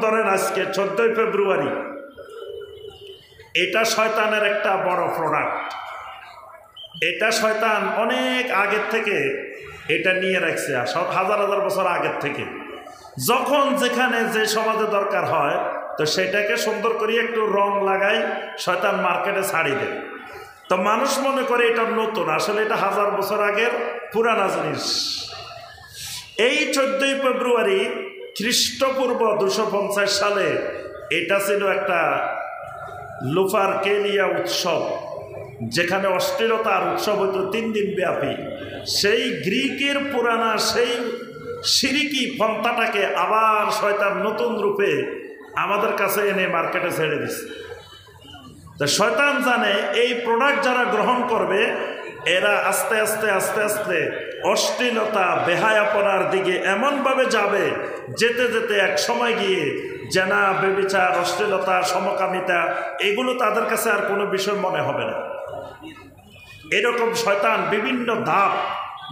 ধরেন আজকে 14 ফেব্রুয়ারি, এটা শয়তানের একটা বড় প্রোডাক্ট। এটা শয়তান অনেক আগের থেকে এটা নিয়ে রাখছে, হাজার হাজার বছর আগের থেকে। যখন যেখানে যে সমাজে দরকার হয় তো সেটাকে সুন্দর করে একটু রং লাগাই শয়তান মার্কেটে ছাড়ি দেয়। তো মানুষ মনে করে এটা নতুন, আসলে এটা হাজার বছর আগের পুরানা জিনিস। এই 14 ফেব্রুয়ারি খ্রিস্টপূর্ব 250 সালে এটা ছিল একটা লুপারকেলিয়া উৎসব, যেখানে অশ্লীলতার উৎসব হতো 3 দিন ব্যাপী। সেই গ্রিকের পুরানা সেই শিরিকি পন্থাটাকে আবার শয়তান নতুন রূপে আমাদের কাছে এনে মার্কেটে ছেড়ে দিচ্ছে। তো শয়তান জানে এই প্রোডাক্ট যারা গ্রহণ করবে এরা আস্তে আস্তে আস্তে আস্তে অশ্লীলতা বেহায়াপনার দিকে এমনভাবে যাবে, যেতে যেতে এক সময় গিয়ে জেনা, ব্যভিচার, অশ্লীলতা, সমকামিতা এগুলো তাদের কাছে আর কোনো বিষয় মনে হবে না। এরকম শয়তান বিভিন্ন ধাপ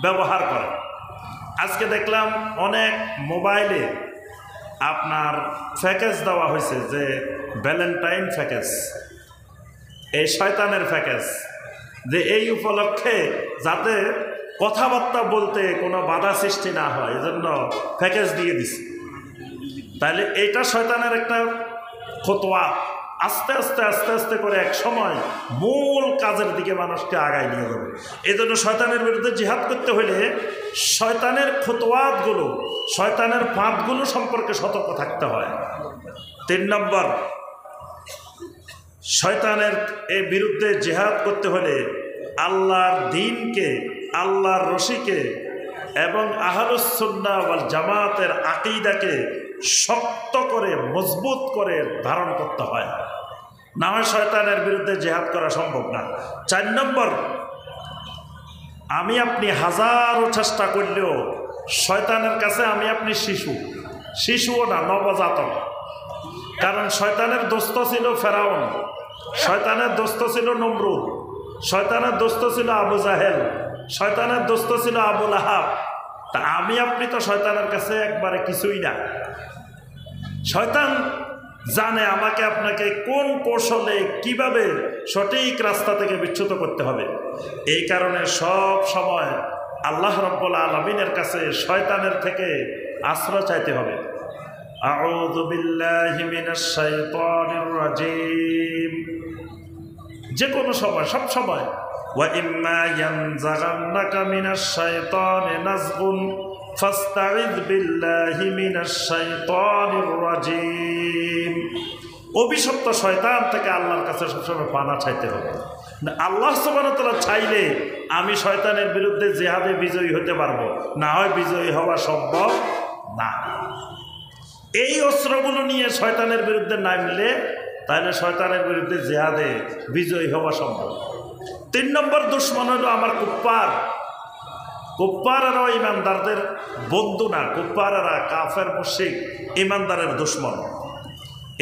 ব্যবহার করে। আজকে দেখলাম অনেক মোবাইলে আপনার প্যাকেজ দেওয়া হয়েছে যে ভ্যালেন্টাইন প্যাকেজ, এই শয়তানের প্যাকেজ, যে এই উপলক্ষে যাতে কথাবার্তা বলতে কোনো বাধা সৃষ্টি না হয় এজন্য প্যাকেজ দিয়ে দিছে। তাহলে এটা শয়তানের একটা ফতোয়া। আস্তে আস্তে আস্তে আস্তে করে এক সময় মূল কাজের দিকে মানুষকে আগায় নিয়ে যাবে। এই জন্য শয়তানের বিরুদ্ধে জিহাদ করতে হলে শয়তানের ফতোয়াতগুলো, শয়তানের ফাঁদগুলো সম্পর্কে সতর্ক থাকতে হয়। 3 নম্বর, শয়তানের এই বিরুদ্ধে জিহাদ করতে হলে আল্লাহর দ্বীনকে, আল্লাহর রশিকে এবং আহলুস সুন্নাহ ওয়াল জামাতের আকীদাকে শক্ত করে মজবুত করে ধারণ করতে হয়, না হয় শয়তানের বিরুদ্ধে জিহাদ করা সম্ভব না। 4 নম্বর, আমি আপনি হাজারো চেষ্টা করলেও শয়তানের কাছে আমি আপনি শিশুও না, নবজাতক। কারণ শয়তানের দোস্ত ছিল ফেরাউন, শয়তানের দোস্ত ছিল নমরুদ, শয়তানের দোস্ত ছিল আবু জাহেল, শয়তানের দোস্ত ছিল আবু লাহাব। তা আমি আপনি তো শয়তানের কাছে একবারে কিছুই না। শয়তান জানে আমাকে আপনাকে কোন কৌশলে কিভাবে সঠিক রাস্তা থেকে বিচ্যুত করতে হবে। এই কারণে সব সময় আল্লাহ রাব্বুল আলামিনের কাছে শয়তানের থেকে আশ্রয় চাইতে হবে। আউযু বিল্লাহি মিনাশ শাইতানির রাজিম। যে কোনো সময়, সব সময়, ওয়া ইম্মা ইয়ানজাগান্নাকা মিনাশ শাইতানি নাজগুন ফাস্তাইয বিল্লাহি মিনাশ শাইতানির রাজিম। অভিশপ্ত শয়তান থেকে আল্লাহর কাছে সবসময় পানা চাইতে হবে। আল্লাহ সুবহানাহু ওয়া তাআলা চাইলে আমি শয়তানের বিরুদ্ধে জিহাদে বিজয়ী হতে পারবো, না হয় বিজয়ী হওয়া সম্ভব না। এই অস্ত্রগুলো নিয়ে শয়তানের বিরুদ্ধে নামলে তাহলে শয়তানের বিরুদ্ধে জিহাদে বিজয়ী হওয়া সম্ভব। 3 নম্বর দুশ্মন হলো আমার কুফফার। কুফফাররা ইমানদারদের বন্ধু না, কুফফাররা কাফের মুশরিক ইমানদারের দুশ্মন।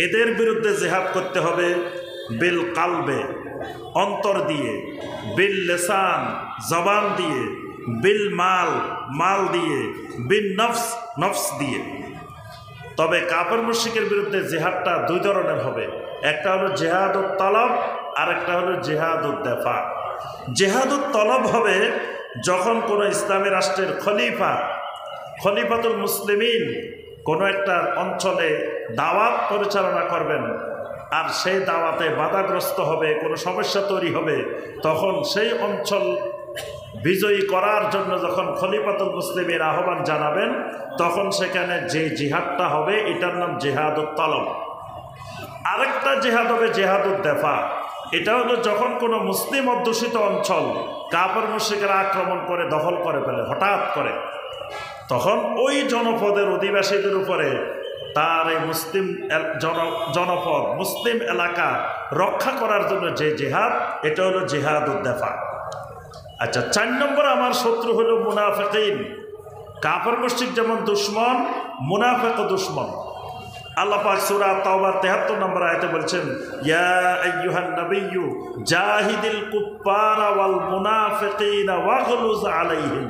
এদের বিরুদ্ধে জিহাদ করতে হবে বিল কালবে, অন্তর দিয়ে, বিল লিসান, জবান দিয়ে, বিল মাল, মাল দিয়ে, বিল নফস, নফস দিয়ে। তবে কাফের মুশরিকের বিরুদ্ধে জিহাদটা 2 ধরনের হবে। একটা হলো জিহাদুত তলব, আর একটা হলো জিহাদুত দফা। জিহাদুত তলব হবে যখন কোনো ইসলামী রাষ্ট্রের খলিফাতুল মুসলিমিন কোনো একটা অঞ্চলে দাওয়াত পরিচালনা করবেন, আর সেই দাওয়াতে বাধাগ্রস্ত হবে, কোনো সমস্যা তৈরি হবে, তখন সেই অঞ্চল বিজয়ী করার জন্য যখন খলিফাতুল মুসলিমের আহ্বান জানাবেন, তখন সেখানে যে জিহাদটা হবে এটার নাম জিহাদুত তলব। আরেকটা জিহাদ হবে জিহাদুত দফা। এটা হলো যখন কোনো মুসলিম অধ্যুষিত অঞ্চল কাফের মুশরিকরা আক্রমণ করে দখল করে ফেলে হঠাৎ করে, তখন ওই জনপদের অধিবাসীদের উপরে তার এই মুসলিম জনপদ, মুসলিম এলাকা রক্ষা করার জন্য যে জিহাদ, এটা হলো জিহাদুত দফা। আচ্ছা, 4 নম্বর আমার শত্রু হলো মুনাফিকিন। কাফের মুশরিক যেমন দুশ্মন, মুনাফিকও দুশ্মন। আল্লাহ পাক সূরা তাওবার 73 নম্বর আয়াতে বলছেন, ইয়া আইয়ুহান নাবিয়্যু জাহিদিল কুফারা ওয়াল মুনাফিকিনা ওয়াগলুজ আলাইহিম।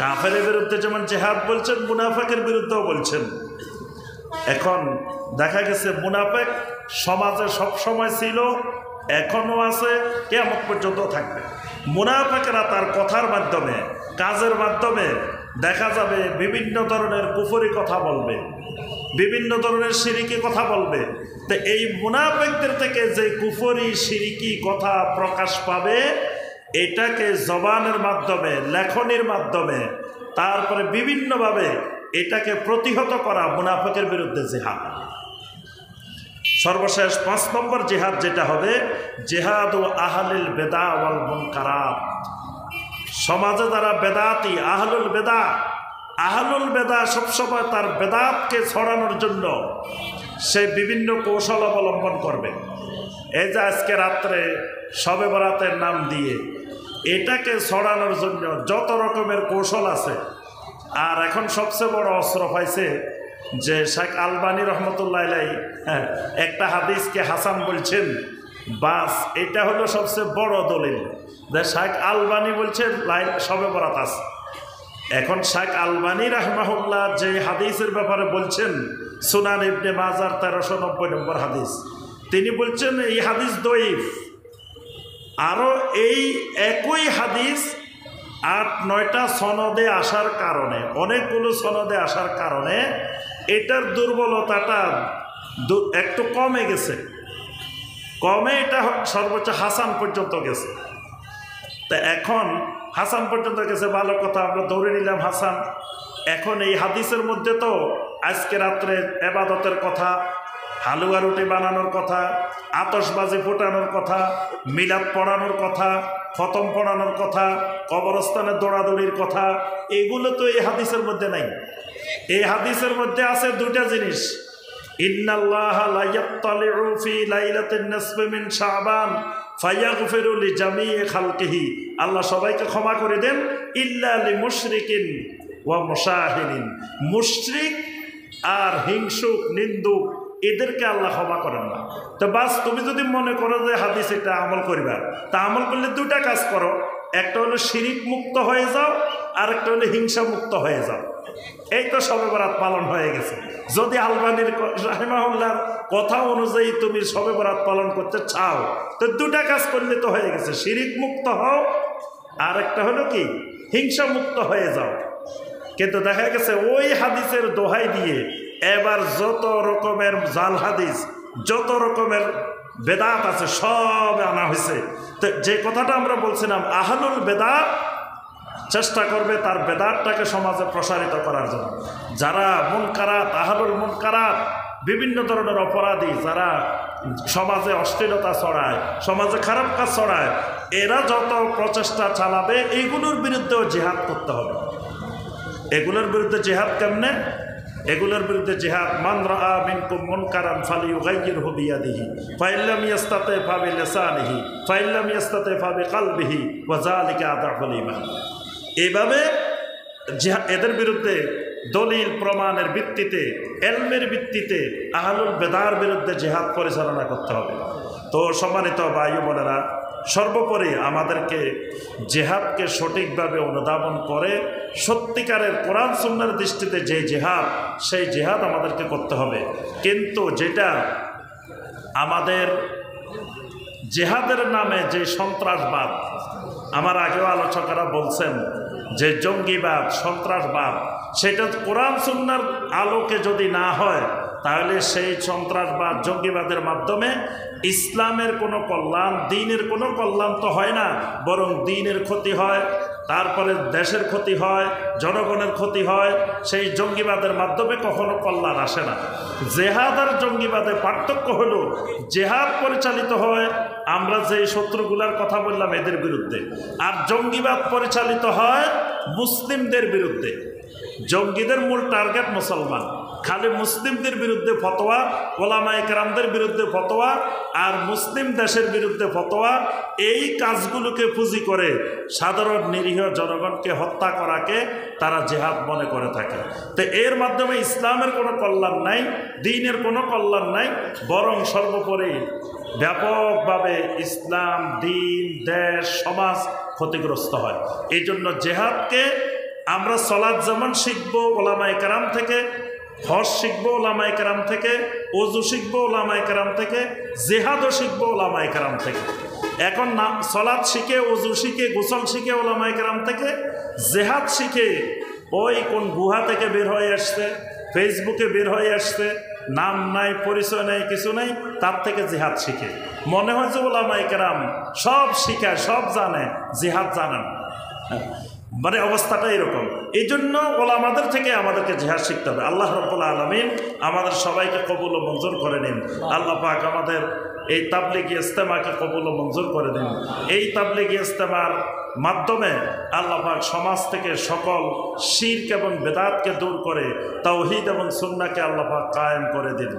কাফেরের বিরুদ্ধে যেমন জিহাদ বলছেন, মুনাফিকের বিরুদ্ধেও বলছেন। এখন দেখা গেছে মুনাফেক সমাজে সব সময় ছিল, এখনো আছে, কিয়ামত পর্যন্ত থাকবে। মুনাফেকরা তার কথার মাধ্যমে, কাজের মাধ্যমে দেখা যাবে বিভিন্ন ধরনের কুফরি কথা বলবে, বিভিন্ন ধরনের শিরিকি কথা বলবে। তো এই মুনাফেকদের থেকে যে কুফরি শিরিকি কথা প্রকাশ পাবে, এটাকে জবানের মাধ্যমে, লেখনির মাধ্যমে, তারপরে বিভিন্নভাবে এটাকে প্রতিহত করা মুনাফেকের বিরুদ্ধে জিহাদ। সর্বশেষ 5 নম্বর জিহাদ যেটা হবে, জিহাদ ও আহলিল বেদা ওয়াল মুনকারাত। সমাজে যারা বেদাতি, আহলুল বেদা সবসময় তার বেদাতকে ছড়ানোর জন্য সে বিভিন্ন কৌশল অবলম্বন করবে। এই যে আজকে রাত্রে শবে বরাতের নাম দিয়ে এটাকে ছড়ানোর জন্য যত রকমের কৌশল আছে। আর এখন সবচেয়ে বড় অস্ত্র পাইছে যে শেখ আলবানী রহমতুল্লাহ আলাইহি একটা হাদিসকে হাসান বলছেন, বাস এটা হলো সবচেয়ে বড় দলিল যে শেখ আলবানী বলছেন শবে বরাত আছে। এখন শেখ আলবানী রাহমাহুল্লাহ যে হাদিসের ব্যাপারে বলছেন, সুনান ইবনে মাজার 1390 নম্বর হাদিস, তিনি বলছেন এই হাদিস দঈফ। আরও এই একই হাদিস 8-9টা সনদে আসার কারণে, অনেকগুলো সনদে আসার কারণে এটার দুর্বলতাটা একটু কমে গেছে, এটা সর্বোচ্চ হাসান পর্যন্ত গেছে। তা এখন হাসান পর্যন্ত গেছে, ভালো কথা, আমরা ধরে নিলাম হাসান। এখন এই হাদিসের মধ্যে তো আজকে রাত্রে এবাদতের কথা, হালুয়া রুটি বানানোর কথা, আতশবাজি ফোটানোর কথা, মিলাদ পড়ানোর কথা, খতম পড়ানোর কথা, কবরস্থানে দৌড়াদৌড়ির কথা, এগুলো তো এই হাদিসের মধ্যে নাই। এই হাদিসের মধ্যে আছে 2টা জিনিস, ইন্নাল্লাহা লা ইয়াত্তালিউ ফি লাইলাতিন নিসফি মিন শাবান ফায়াগফিরু লিজামিই খালকিহি, আল্লাহ সবাইকে ক্ষমা করে দেন, ইল্লা লিমুশরিকিন ওয়া মুশাহিনিন, মুশরিক আর হিংসুক, নিন্দুক, এদেরকে আল্লাহ ক্ষমা করেন না। তো বাস তুমি যদি মনে করো যে হাদিস এটা আমল করিবা, তা আমল করলে 2টা কাজ করো, একটা হলো শিরিক মুক্ত হয়ে যাও, আর একটা হলো হিংসা মুক্ত হয়ে যাও। এই তো শবে বরাত পালন হয়ে গেছে। যদি আলবানীর রাহিমাহুল্লাহর কথা অনুযায়ী তুমি শবে বরাত পালন করতে চাও, তো 2টা কাজ করলে তো হয়ে গেছে, শিরিক মুক্ত হও, আর একটা হলো কি হিংসা মুক্ত হয়ে যাও। কিন্তু দেখা গেছে ওই হাদিসের দোহাই দিয়ে এবার যত রকমের জাল হাদিস, যত রকমের বেদাত আছে সব আনা হয়েছে। তো যে কথাটা আমরা বলছিলাম, আহলুল বেদাত চেষ্টা করবে তার বেদাতটাকে সমাজে প্রসারিত করার জন্য। যারা মুনকারাত, আহলুল মুনকারাত, বিভিন্ন ধরনের অপরাধী, যারা সমাজে অশ্লীলতা ছড়ায়, সমাজে খারাপ কাজ ছড়ায়, এরা যত প্রচেষ্টা চালাবে এইগুলোর বিরুদ্ধেও জিহাদ করতে হবে। এগুলোর বিরুদ্ধে জিহাদ কেমনে? এগুলোর বিরুদ্ধে জিহাদ, মান রাআ মিনকুম মুনকারান ফালিয়ুগাইয়িরহু বিয়াদিহি ফাইন লাম ইয়াস্তাতি ফাবিলিসানিহি ফাইন লাম ইয়াস্তাতি ফাবিকলবিহি ওয়া যালিকা আযাফুল ঈমান। এইভাবে এদের বিরুদ্ধে দলিল প্রমাণের ভিত্তিতে, এলমের ভিত্তিতে আহলুল বেদার বিরুদ্ধে জিহাদ পরিচালনা করতে হবে। তো সম্মানিত ভাই বোনেরা, সর্বোপরি আমাদেরকে জিহাদকে সঠিকভাবে অনুধাবন করে সত্যিকারের কোরআন সুন্নাহর দৃষ্টিতে যে জিহাদ, সেই জিহাদ আমাদেরকে করতে হবে। কিন্তু যেটা আমাদের জিহাদের নামে যে সন্ত্রাসবাদ, আমার আগেও আলোচকেরা বলছেন যে জঙ্গিবাদ, সন্ত্রাসবাদ, সেটা কোরআন সুন্নাহর আলোকে যদি না হয়, তাহলে সেই সন্ত্রাসবাদ, জঙ্গিবাদের মাধ্যমে ইসলামের কোনো কল্যাণ, দ্বীনের কোনো কল্যাণ তো হয় না, বরং দ্বীনের ক্ষতি হয়, তারপরে দেশের ক্ষতি হয়, জনগণের ক্ষতি হয়। সেই জঙ্গিবাদের মাধ্যমে কখনো কল্যাণ আসে না। জেহাদ আর জঙ্গিবাদের পার্থক্য হলো, জেহাদ পরিচালিত হয় আমরা যে শত্রুগুলার কথা বললাম এদের বিরুদ্ধে, আর জঙ্গিবাদ পরিচালিত হয় মুসলিমদের বিরুদ্ধে। জঙ্গিদের মূল টার্গেট মুসলমান, খালি মুসলিমদের বিরুদ্ধে ফতোয়া, ওলামায়ে কেরামদের বিরুদ্ধে ফতোয়া, আর মুসলিম দেশের বিরুদ্ধে ফতোয়া, এই কাজগুলোকে পুঁজি করে সাধারণ নিরীহ জনগণকে হত্যা করাকে তারা জিহাদ মনে করে থাকে। তো এর মাধ্যমে ইসলামের কোনো কল্যাণ নাই, দ্বীনের কোনো কল্যাণ নাই, বরং সর্বোপরি ব্যাপকভাবে ইসলাম, দ্বীন, দেশ, সমাজ ক্ষতিগ্রস্ত হয়। এই জন্য জিহাদকে আমরা সালাত যেমন শিখব ওলামায়ে কেরাম থেকে, হজ শিখবো ওলামায়ে কেরাম থেকে, ওযু শিখবো ওলামায়ে কেরাম থেকে, জিহাদও শিখবো ওলামায়ে কেরাম থেকে। এখন সালাত শিখে, ওযু শিখে, গোসল শিখে ওলামায়ে কেরাম থেকে, জিহাদ শিখে ওই কোন গুহা থেকে বের হয়ে আসছে, ফেসবুকে বের হয়ে আসছে, নাম নাই, পরিচয় নাই, কিছু নাই, তার থেকে জিহাদ শিখে মনে হয় যে ওলামায়ে কেরাম সব শিখায়, সব জানে, জিহাদ জানেন। মানে অবস্থাটা এরকম। এই জন্য ওলামাদের থেকে আমাদেরকে জিহাদ শিখতে হবে। আল্লাহ রাব্বুল আলামিন আমাদের সবাইকে কবুল ও মঞ্জুর করে নিন। আল্লাহ পাক আমাদের এই তাবলীগি ইজতেমাকে কবুল ও মঞ্জুর করে দিন। এই তাবলীগি ইজতেমার মাধ্যমে আল্লাহ পাক সমাজ থেকে সকল শিরক এবং বেদাতকে দূর করে তাওহীদ এবং সুন্নাহকে আল্লাহ পাক কায়েম করে দিন।